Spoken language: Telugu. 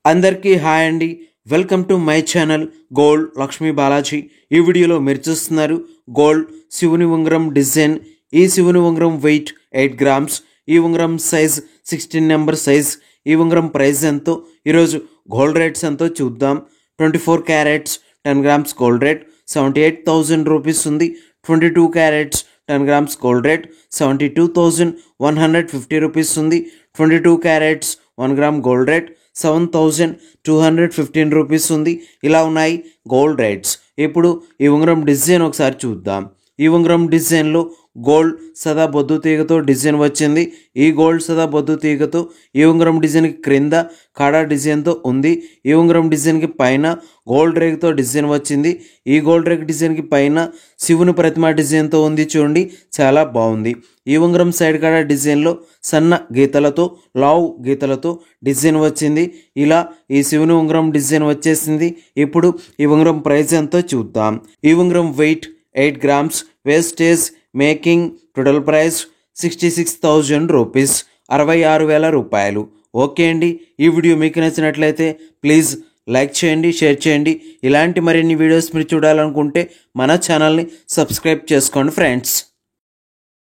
అందరికీ హాయ్ అండి. Welcome to my channel gold Lakshmi Balaji. ఈ వీడియోలో మీరు చూస్తున్నారు గోల్డ్ శివుని ఉంగరం డిజైన్. ఈ శివుని ఉంగరం వెయిట్ 8 గ్రామ్స్. ఈ ఉంగరం సైజ్ 16 నెంబర్ సైజ్. ఈ ఉంగరం ప్రైస్ ఎంతో, ఈరోజు గోల్డ్ రేట్స్ ఎంతో చూద్దాం. 24 carats 10 grams gold rate 78,000 rupees ఉంది. 22 carats 10 grams gold rate 72,150 rupees ఉంది. 22 carats 1 gram gold rate 7,215 rupees ఉంది. ఇలా ఉన్నాయి గోల్డ్ రేట్స్. ఇప్పుడు ఈ ఉంగరం డిజైన్ ఒకసారి చూద్దాం. ఈ ఉంగరం డిజైన్లో గోల్డ్ సదా బొద్దు తీగతో డిజైన్ వచ్చింది. ఈ గోల్డ్ సదా బొద్దు తీగతో ఈ ఉంగరం డిజైన్కి క్రింద కాడా డిజైన్తో ఉంది. ఈ ఉంగరం డిజైన్కి పైన గోల్డ్ రేగ్తో డిజైన్ వచ్చింది. ఈ గోల్డ్ రేగ్ డిజైన్కి పైన శివుని ప్రతిమ డిజైన్తో ఉంది. చూడండి, చాలా బాగుంది. ఈ ఉంగరం సైడ్ కాడా డిజైన్లో సన్న గీతలతో లావు గీతలతో డిజైన్ వచ్చింది. ఇలా ఈ శివుని ఉంగరం డిజైన్ వచ్చేసింది. ఇప్పుడు ఈ ఉంగరం ప్రైస్ ఎంతో చూద్దాం. ఈ ఉంగరం weight 8 grams. Wastage making total price 66,000 rupees, 66,000 రూపాయలు. ఓకే అండి, ఈ వీడియో మీకు నచ్చినట్లయితే ప్లీజ్ లైక్ చేయండి, షేర్ చేయండి. ఇలాంటి మరిన్ని వీడియోస్ మీరు చూడాలనుకుంటే మన ఛానల్ని సబ్స్క్రైబ్ చేసుకోండి ఫ్రెండ్స్.